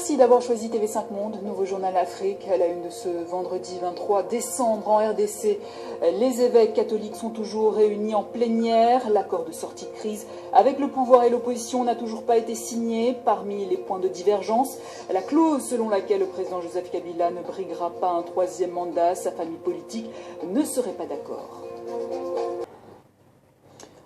Merci d'avoir choisi TV5 Monde, nouveau journal Afrique, à la une de ce vendredi 23 décembre en RDC. Les évêques catholiques sont toujours réunis en plénière. L'accord de sortie de crise avec le pouvoir et l'opposition n'a toujours pas été signé. Parmi les points de divergence, la clause selon laquelle le président Joseph Kabila ne briguera pas un troisième mandat, sa famille politique ne serait pas d'accord.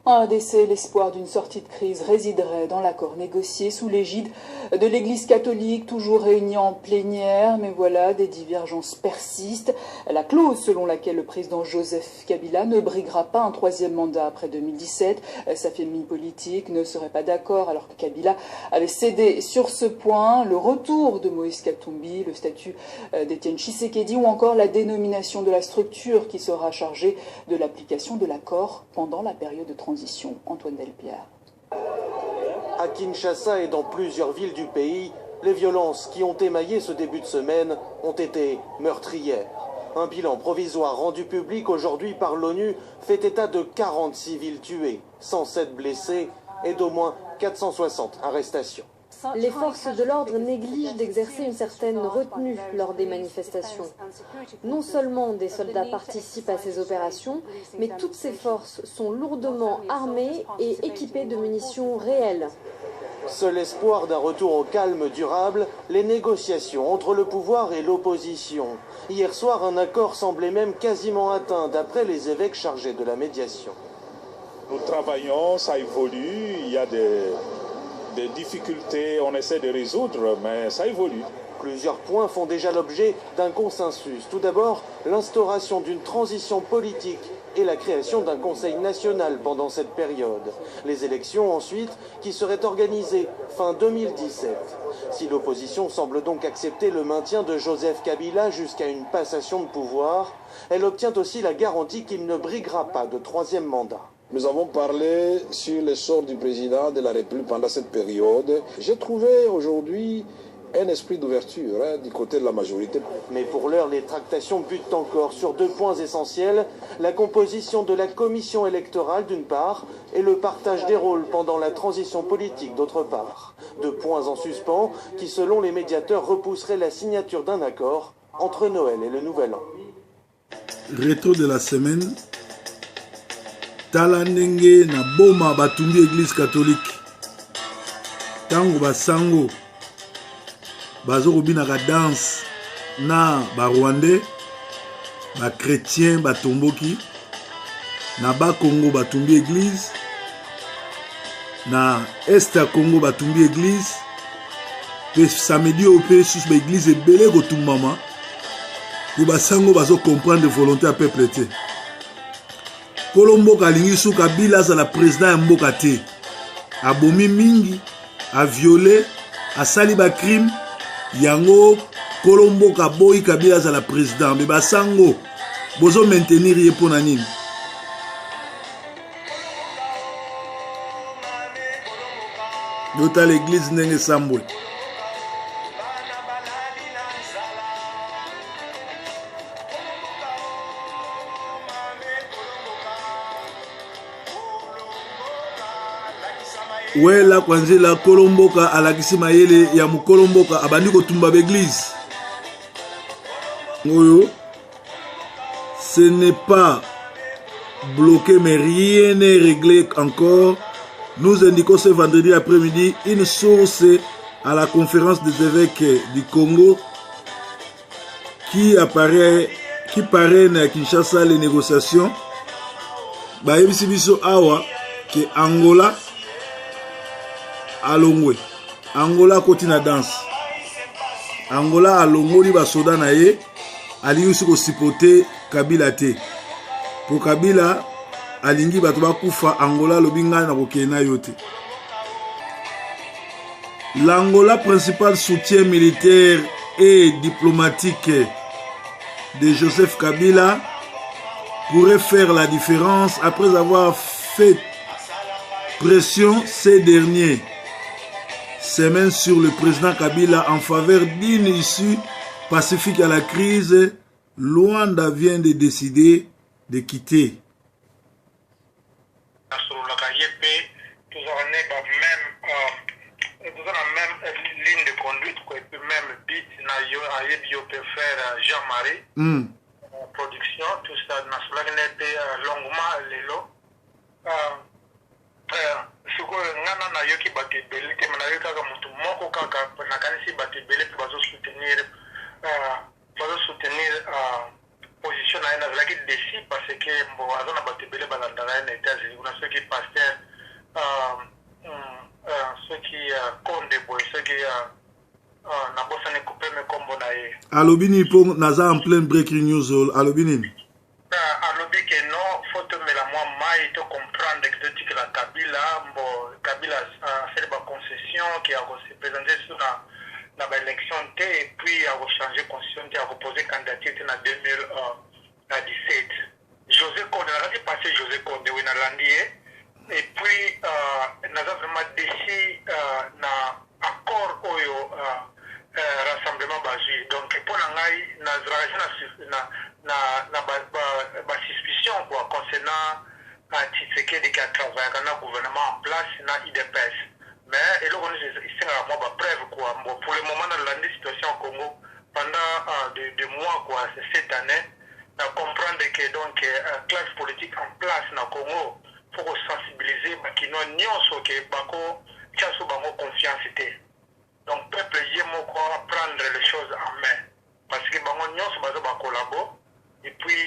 En RDC, l'espoir d'une sortie de crise résiderait dans l'accord négocié sous l'égide de l'Église catholique, toujours réunie en plénière. Mais voilà, des divergences persistent. La clause selon laquelle le président Joseph Kabila ne briguera pas un troisième mandat après 2017, sa famille politique ne serait pas d'accord alors que Kabila avait cédé sur ce point. Le retour de Moïse Katumbi, le statut d'Étienne Tshisekedi ou encore la dénomination de la structure qui sera chargée de l'application de l'accord pendant la période de transition. Antoine Delpierre. À Kinshasa et dans plusieurs villes du pays, les violences qui ont émaillé ce début de semaine ont été meurtrières. Un bilan provisoire rendu public aujourd'hui par l'ONU fait état de 40 civils tués, 107 blessés et d'au moins 460 arrestations. Les forces de l'ordre négligent d'exercer une certaine retenue lors des manifestations. Non seulement des soldats participent à ces opérations, mais toutes ces forces sont lourdement armées et équipées de munitions réelles. Seul espoir d'un retour au calme durable, les négociations entre le pouvoir et l'opposition. Hier soir, un accord semblait même quasiment atteint d'après les évêques chargés de la médiation. Nous travaillons, ça évolue, il y a des difficultés, on essaie de résoudre, mais ça évolue. Plusieurs points font déjà l'objet d'un consensus. Tout d'abord, l'instauration d'une transition politique et la création d'un conseil national pendant cette période. Les élections ensuite, qui seraient organisées fin 2017. Si l'opposition semble donc accepter le maintien de Joseph Kabila jusqu'à une passation de pouvoir, elle obtient aussi la garantie qu'il ne briguera pas de troisième mandat. Nous avons parlé sur le sort du président de la République pendant cette période. J'ai trouvé aujourd'hui un esprit d'ouverture du côté de la majorité. Mais pour l'heure, les tractations butent encore sur deux points essentiels, la composition de la commission électorale d'une part et le partage des rôles pendant la transition politique d'autre part. Deux points en suspens qui, selon les médiateurs, repousseraient la signature d'un accord entre Noël et le Nouvel An. Rétro de la semaine. Tala ndenge na boma batumbi église catholique tango basango bazo kobinaka danse na barwandais bachrétien batomboki na bakongo batumbi église na est ya Congo batumbi église pe samedi oyo pe susu baéglise ebele kotumbama po basango bazo comprendre volonté ya peuple te. Kolomboka alingi su Kabila azala président ya mboka te. Abomi mingi, a violé, a sali ba crime, yango Kolomboka boyi Kabila azala président. Mais basango bozo maintenir ye pona nini. Yota l'église ndenge sambwe. Wela kwanzela Kolomboka alakisi mayele ya mukolomboka abandi kotumba l'église. Oyo, ce n'est pas bloqué mais rien n'est réglé encore. Nous indiquons ce vendredi après-midi une source à la conférence des évêques du Congo qui parraine à Kinshasa les négociations. Bayebisi biso awa que Angola alongwe. Angola kotina danse. Angola alongoli basoda na ye alingi ko sipote Kabila te. Pour Kabila alingi bato bakufa Angola lobinga na kokena yote. L'Angola principal soutien militaire et diplomatique de Joseph Kabila pourrait faire la différence après avoir fait pression ces derniers semaines sur le président Kabila en faveur d'une issue pacifique à la crise. Luanda vient de décider de quitter. même ligne de conduite, quoi, et puis même beat, yo peut faire Jean-Marie, production, tout ça, n'a été longuement l'élo. Ce que ngana na yoki bate belé, que na yoka comme tout moko kaka, na kanisi bate belé pour soutenir position na ina zaki déci parce que bon azona bate belé balandana na États-Unis, on a ceux qui pasteur ceux qui comptent des boys, ceux qui na bossa ne couper me combo na ye. Alobini pour naza en plein breaking news alobini. Alobi que non, faut te mettre la moi maille te comprendre que la Kabila a fait la concession qui a se présenté sur la élection et puis a changé de constitution qui a proposé candidature en 2017. José Konde, on a passé José Konde, oui, et puis on a vraiment décidé na accord oyo rassemblement basé. Donc pour l'angai na suspicion quoi concernant Tshisekedi qui a travaillé dans le gouvernement en place na IDPS. Mais et là on est moi preuve quoi. Pour le moment dans la situation au Congo pendant des mois quoi cette année, on comprendre que donc classe politique en place na Congo faut sensibiliser qui non nyonso que bako tiaso bango confiance té. Donc peuple yemo quoi prendre les choses en main parce que bango nyonso bazo ba collabo et puis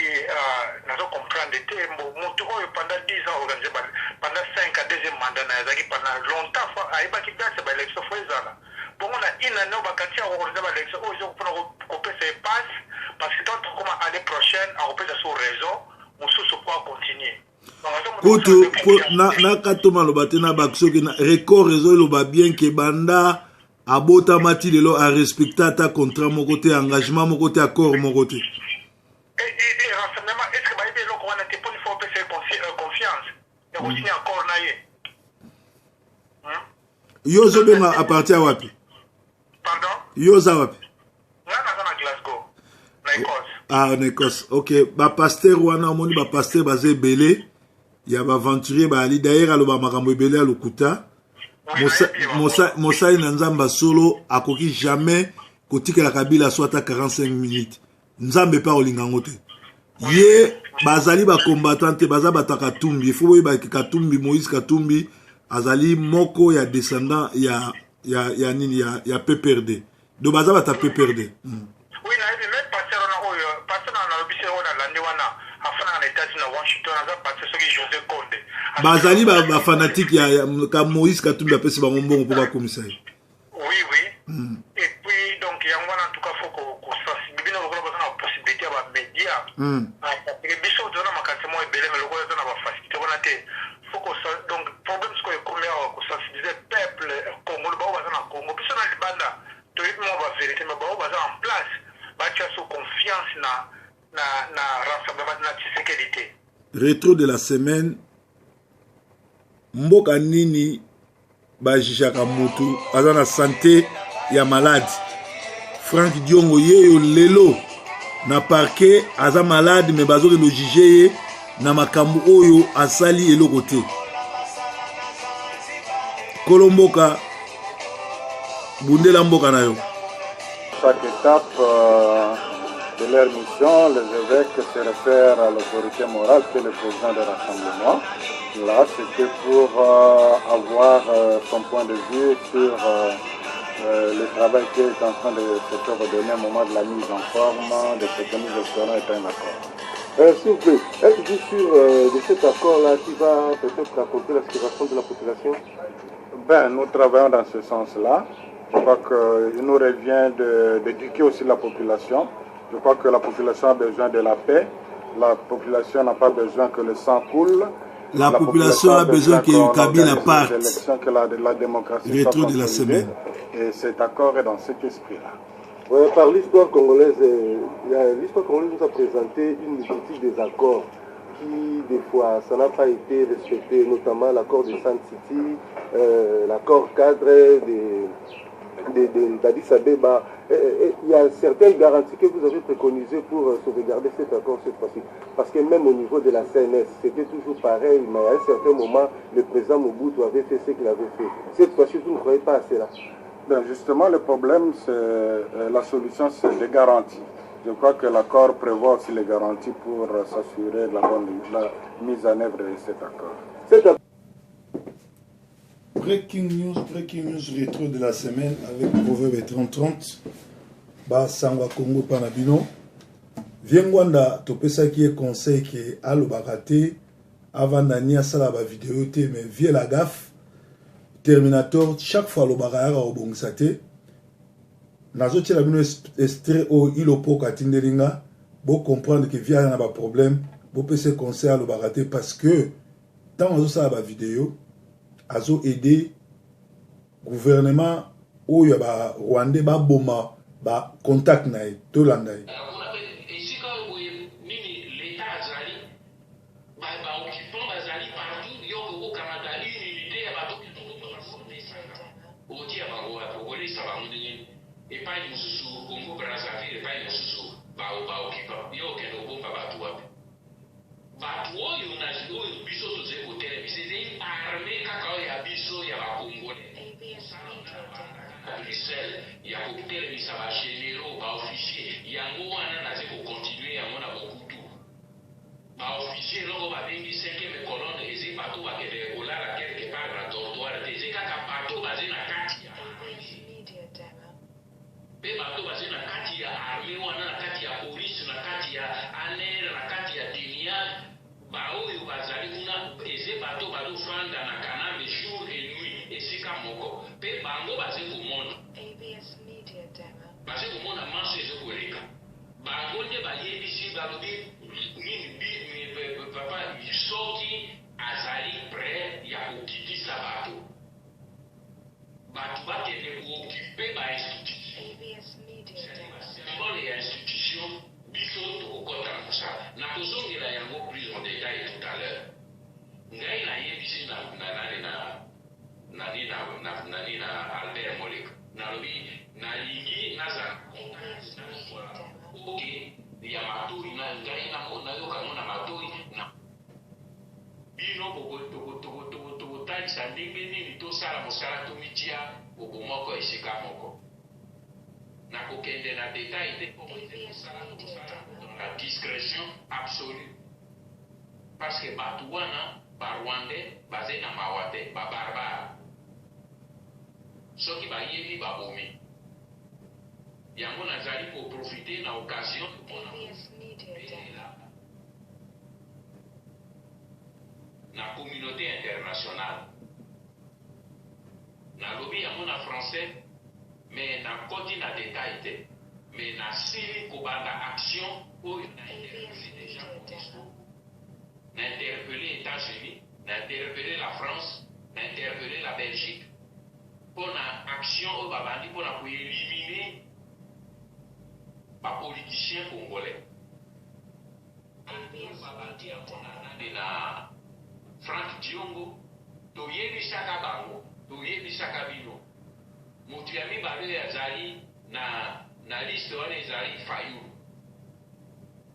nous avons compris que pendant 10 ans organisé pendant 5 à 2e mandat pendant longtemps il y a des élections bon on a une année on va organiser l'élection on peut se passe parce que quand on l'année prochaine on peut sur réseau on se pourra continuer. Kutu na katoma lo batena bakso ke na record réseau lo ba bien ke banda abota mati lelo a respecter ta contrat mon côté engagement mon côté accord mon côté. Et renseignement est-ce que ba ide lo ko wana te pour faut faire confiance et aussi encore naie. Yo zo benga a partir wapi? Pardon? Yo za wapi? Na Glasgow. Na Écosse. Ah, en Écosse. OK, ba pasteur wana moni ba pasteur bazé belé. Ya ba aventurier ba ali d'ailleurs alo ba makambo belé a lokuta. Mosa ina nzamba solo akoki jamais kotika la Kabila soit à 45 minutes. Nzambe pa olinga ngote. Ye bazali ba combattante baza bataka Katumbi. Il faut ba Katumbi Moïse Katumbi azali moko ya descendant ya nini ya PPRD. Do baza bata PPRD. Oui, na même passer na lobisi ona landi wana afana na États na Washington aza passer soki José Konde. Bazali ba fanatique ya ka Moïse Katumbi apesi ba mbongo pour ba commissaire. Oui. Et puis donc il y a en tout cas faut qu'on sensibilise nos la possibilité à médias. Parce que biso dona makati mo ebele mais lokolo dona ba facilité on a té faut qu'on donc problème ce qu'on qu'on sensibiliser peuple Congo ba ba na Congo biso na libanda to yimo ba vérité mais ba ba en place ba tia sous confiance na rassemblement na Tshisekedi. Rétro de la semaine mboka nini ba jijaka mutu aza na santé ya malade. Frank Diongo yeyo lelo na parquet aza malade mais bazo le juger na makambo oyo asali eloko te. Kolomboka bundela mboka na yo. Chaque étape de leur mission, les évêques se réfèrent à l'autorité morale que le président de rassemblement. Là, c'était pour avoir son point de vue sur le travail qui est en train de se faire redonner au moment de la mise en forme de ce que nous espérons être un accord. S'il vous plaît, êtes-vous sûr de cet accord-là qui va peut-être apporter l'aspiration de la population? Ben, nous travaillons dans ce sens-là. Je crois qu'il nous revient d'éduquer aussi la population. Je crois que la population a besoin de la paix. La population n'a pas besoin que le sang coule. La population a besoin que Kabila parte. Que la démocratie Rétro de la semaine. Et cet accord est dans cet esprit-là. Ouais, par l'histoire congolaise, l'histoire congolaise nous a présenté une multitude des accords qui, des fois, ça n'a pas été respecté, notamment l'accord de San City, l'accord cadre d'Addis Abeba, il y a certaines garanties que vous avez préconisées pour sauvegarder cet accord cette fois-ci. Parce que même au niveau de la CNS, c'était toujours pareil, mais à un certain moment, le président Mobutu avait fait ce qu'il avait fait. Cette fois-ci, vous ne croyez pas à cela? Ben justement, le problème, c'est la solution, c'est les garanties. Je crois que l'accord prévoit aussi les garanties pour s'assurer la mise en œuvre de cet accord. Breaking news rétro de la semaine avec Proverbe 30-30. Ba Sangwa Congo Panabino. Viengwanda, topesa qui est conseil qui est à l'obarate avant d'ania salaba vidéo te mais via la gaffe. Terminator, chaque fois l'obarara au bongsate. Nazo tira bino estre o ilopo katindelinga. Bo comprendre que via n'a pas problème. Bo pese conseil à l'obarate parce que tant on salaba vidéo. Azo aider gouvernement ou yaba Rwandais ba boma ba contact nae to landai la discrétion absolue. Parce que Batouana, Barwandais, basé dans Mawate, Barbare. Ce qui va y aller, va bomber. Il y a un azali pour profiter de l'occasion pour la communauté internationale. Na lobby à mon français, mais na côté na détail, mais na série kobanda action pour interpeller des gens d'interpeller les États-Unis, d'interpeller la France, d'interpeller la Belgique pour une action au Babandi pour éliminer les politiciens congolais. Frank Diongo, Toyebi Sakabango, Toyebi Sakabino, Moutiami Balé Azali na liste wana ezali Fayou.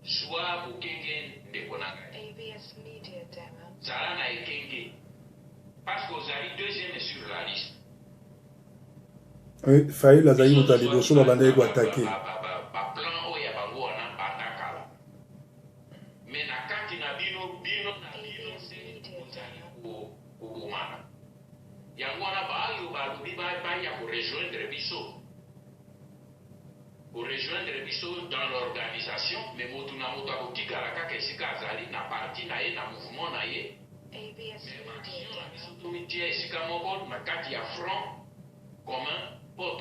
Soit Bukenge Ndekonanga. ABS Media Demo. Zala na Ekenge. Parce que Ozali deuxième sur la liste. Oui, Fayou Lazali Motali Bosso Babande ko attaquer. Plan oya bango wana batakala. Mais na kati na bino au Boumana. Yango wana bayo balobi ba ya ko rejoindre biso. Pour rejoindre biso dans l'organisation, mais motuna moto akotika la kaka esika azali na parti na ye na mouvement na ye. ABS biso tomitia esika moko na kati ya front commun pour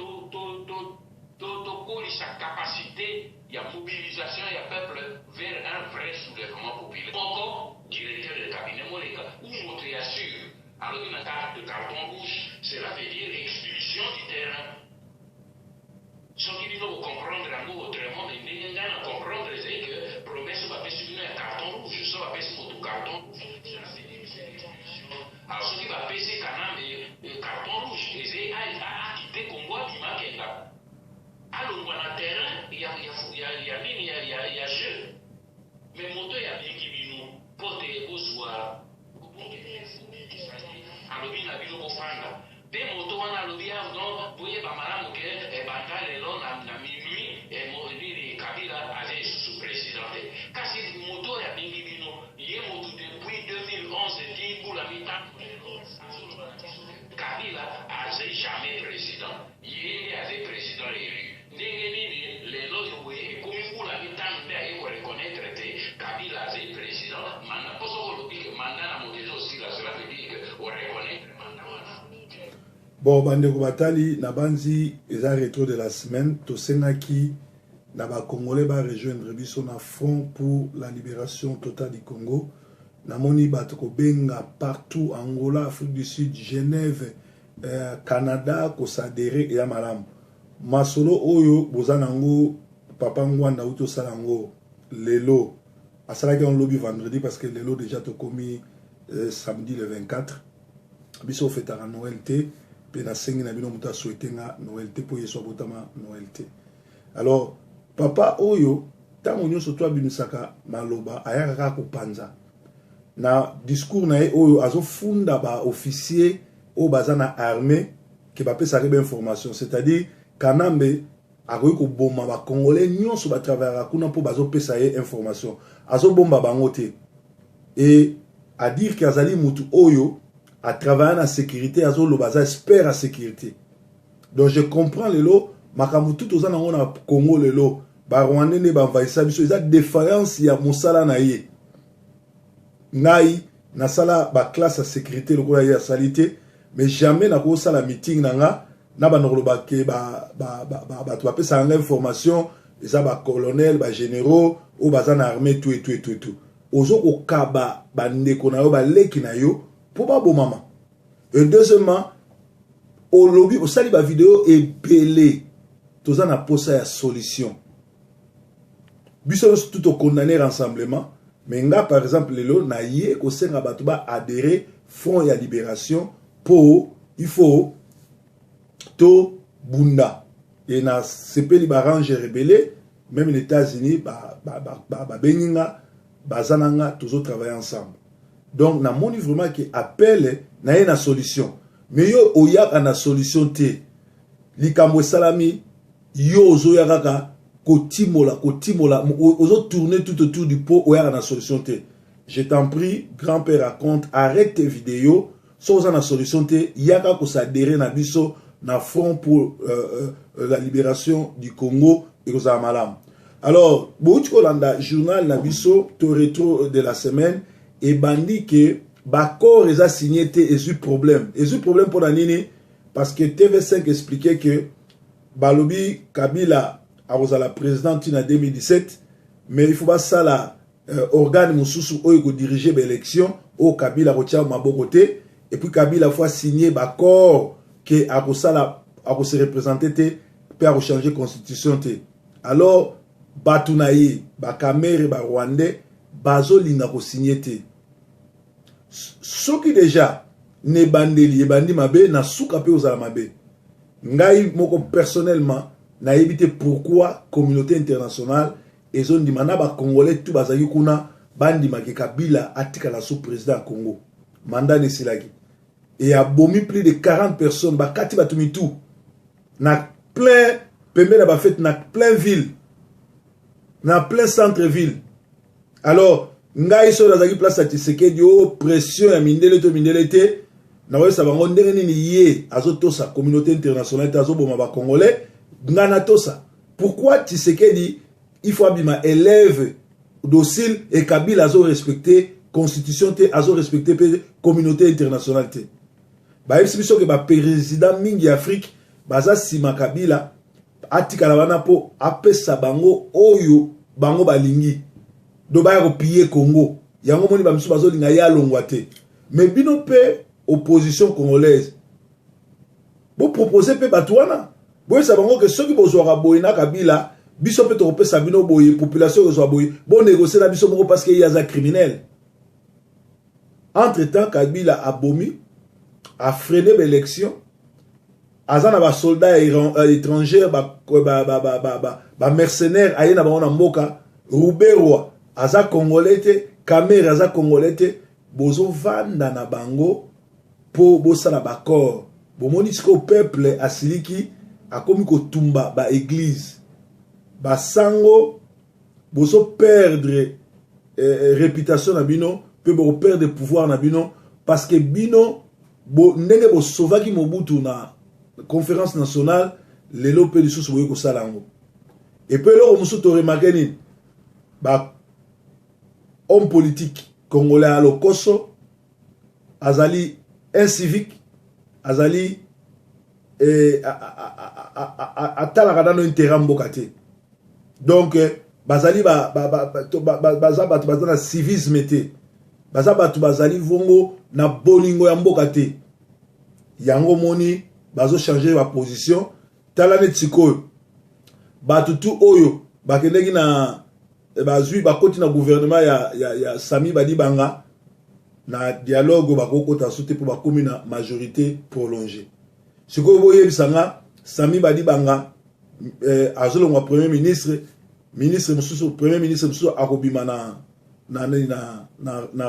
sa capacité ya mobilisation ya peuple vers un vrai soulèvement populaire. Encore directeur de cabinet Moleka ou moto ya sûr. Alors une carte de carton rouge, cela veut dire expulsion du terrain. Ce qui doit comprendre l'amour autrement, mais n'est pas comprendre c'est que promesse va passer sur un carton rouge, ça va passer sur tout carton rouge. Alors ce qui va passer quand même carton rouge, c'est à quitter Congo à Bimakenda. À alongwa na terrain ya nini ya jeu mais moto ya bengi bino pote kozwa alobi na bino kofanda pe moto wana alobi non boye bamalamu ke banda lelo na minuit nini Kabila aze sous présidente kasi moto ya bengi bino ye moto depuis 2011 di pour la mi-temps Kabila aze jamais président ye aze président élu ndenge nini lelo yowe ekomi pour la mi-temps nde aye koreconnaître te Kabila aze président manda poso kolobi ke manda na motezo osila cela veut dire que oreconnaître manda wana. Bon, bandeko batali na banzi eza rétro de la semaine tosengaki na ba Congolais ba rejoindre biso na front pour la libération totale du Congo. Namoni bato ko benga partout Angola, Afrique du Sud, Genève, Canada ko s'adhérer et amalam. Masolo oyo bozanango papa ngwanda uto salango lelo. Asala ki on lobby vendredi parce que lelo déjà to commis samedi le 24. Biso fêtera Noël té pe na sengi na bino muta souhaiter nga Noël té po yeso botama Noël té. Alors papa oyo tango nyonso to abimisaka maloba ayaka ko panza na discours na oyo azofunda ba officier o bazana armée ke ba pesa rebe information, c'est-à-dire kanambe akoyi ko bomba ba congolais nyonso ba travers kuna po bazo pesa ye information azo bomba bango te et à dire que azali mutu oyo à travailler la sécurité azo lo baza expert la sécurité. Donc je comprends lelo makambo tout aux anango na Congo lelo ba Rwandais ne ba envahissa biso eza défaillance ya mosala na ye ngai na sala ba classe à sécurité lokola ya salité mais jamais na ko sala meeting nanga na ba noloba ke ba to pesa nga information eza ba colonel ba généraux ou bazana armée tout ozo okaba ba ndeko na yo ba leki na yo pour ba bomama. Et deuxièmement au lobby au sali ba vidéo et belé toza na posa ya solution biso tout au condamner rassemblement mais nga par exemple lelo na ye ko senga bato ba adhérer front ya libération pour il faut to bunda et na sepeli ba range rebelle même les États-Unis ba beninga bazananga toujours travailler ensemble. Donc na moni vraiment qui appelle na ye na solution mais yo oyaka na solution te likambo salami yo ozoya kaka kotimola ozo tourner tout autour du pot oyaka na solution te. Je t'en prie grand-père raconte arrête tes vidéos so oza na solution te yaka ko s'adhérer na biso na front pour la libération du Congo et aux amalam. Alors bouti kolanda journal na biso to rétro de la semaine et bandi que Bakor les a signé et eu problème pour la nini parce que TV5 expliquait que Balobi Kabila a la présidente en 2017 mais il faut pas ça la organe mususu oyo diriger l'élection au Kabila retia mabokote et puis Kabila fois signé Bakor que a se représenter te peut a changer constitution te. Alors batunaye bakamere ba Rwandais bazo linga ko signé te. Ce qui déjà ne bandeli et bandi mabe na souka pe aux mabe. Ngai moko personnellement na évité pourquoi communauté internationale et zone di manaba congolais tout bazaki kuna bandi make Kabila atika la sous-président Congo. Mandat ne silaki. Et a bomi plus de 40 personnes bakati batumi tout. Na plein pembe na ba fête na plein ville. Na plein centre-ville. Alors ngai so nazaki place à Tshisekedi o pression ya mindele te na wesa bango ndenge nini ye azotosa communauté internationale tazo boma ba congolais ngana tosa pourquoi Tshisekedi il faut abima élève docile et Kabila azo respecter constitution te azo respecter communauté internationale te ba biso ke ba président mingi Afrique baza sima Kabila atika la wana po apesa bango oyo bango balingi do ba ko piller Congo yango moni ba misu bazo linga ya longwa te mais bino pe opposition congolaise bo proposer pe batwana bo sa bango que ceux qui bozwa boyina Kabila biso pe to pesa bino boye population bozwa boye bo négocier na biso moko parce que yaza criminel. Entre temps Kabila a bomi a freiné l'élection azana ba soldats étrangers ba mercenaires ayena ba ona mboka Ruberwa aza congolais te Kamer aza congolais te bozo vanda na bango po bosala ba corps bomoni siko peuple asiliki akomi ko tumba ba église ba sango bozo perdre réputation na bino pe bo perdre pouvoir na bino parce que bino ndenge bo sauvaki Mobutu na conférence nationale lelo pe lisusu boye ko salango et puis là on se to remarquer ni ba homme politique congolais à l'Okoso azali incivique azali atalaka dans intérêt mboka te donc bazali baza na civisme te baza batu bazali vongo na bolingo ya mboka te yango moni bazo changer ba position tala net sikoyo batu tu oyo bakendeki na bazui bakoti na gouvernement ya Sami Badibanga na dialogue bakokota soute pour bakomi na majorité prolongée sikoyo boye bisanga Sami Badibanga azolongwa premier ministre mususu premier ministre mususu akobima na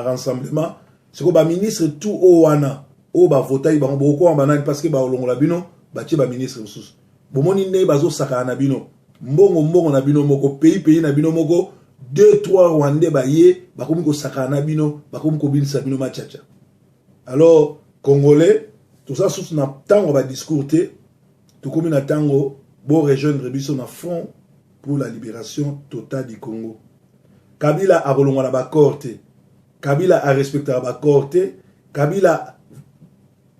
rassemblement sikoyo ba ministre tout o wana o ba votai bango boko banani parce que ba olongola bino ba tie ba ministre mususu bomoni ne bazo saka na bino mbongo na bino moko pays na bino moko 2-3 Rwandais baye bakomi ko saka na bino bakomi ko binisa bino machacha. Alors congolais tout ça sous na tango ba discours te tout comme na tango bo rejoindre biso na front pour la libération totale du Congo. Kabila a rolonga na ba corte, Kabila a respecté ba corte, Kabila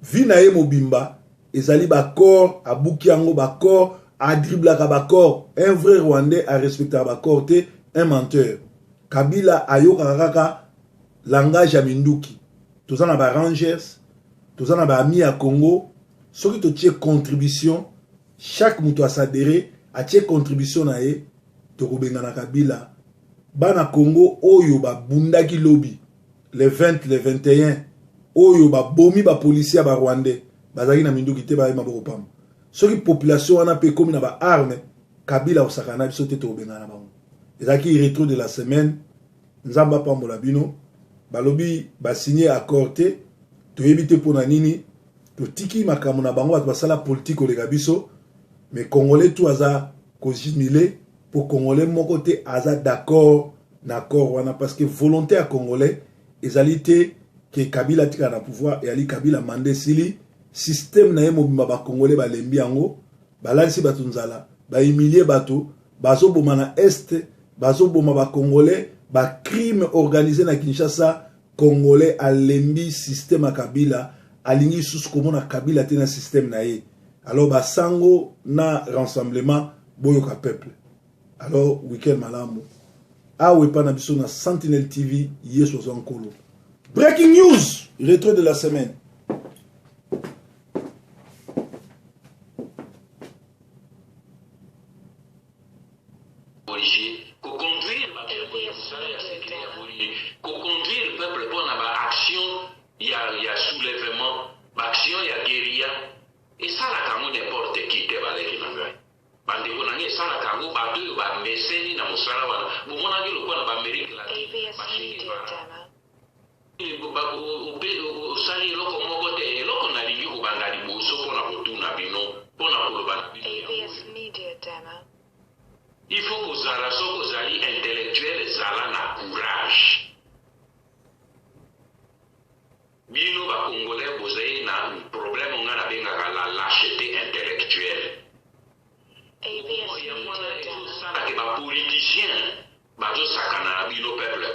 vinae mobimba ezali ba corps a bukiango ba corps a dribla ka ba corps, un vrai Rwandais a respecté ba corte, un menteur. Kabila a yo kaka langage ya minduki. Tozana ba rangers, tozana ba ami à Congo, soki to tie contribution, chaque mutu a s'adhérer a tie contribution na ye to kobenga na Kabila. Bana Congo oyo ba bundaki lobby les 20 les 21 oyo ba bomi ba policier ba Rwandais bazaki na minduki te ba maboko pam. Soki population wana pe komi na ba arme Kabila osakana biso te to benga na bango. Ezaki rétro de la semaine nzamba pambola bino balobi ba signé accord te to yebite pona nini to tiki makambo na bango ba sala politique olega biso mais congolais tout aza ko jimile pour congolais moko te aza d'accord wana parce que volonté à congolais ezalité que Kabila tika na pouvoir et ali Kabila mandé sili système na yemo bimba ba congolais ba lembi yango balansi batunzala ba humilier bato bazo boma na est bazo boma ba congolais ba crime organisé na Kinshasa congolais a lembi système à Kabila alingi sous komona Kabila te na système na ye alors ba sango na rassemblement boyoka peuple alors week-end malamu awe pana biso na Sentinel TV yeso zankolo breaking news rétro de la semaine. Il faut que vous soyez intellectuel, zala na courage. Bino ba congolais vous avez un problème on a benga la lâcheté intellectuelle. Il y a un politicien, bazo sakana bino peuple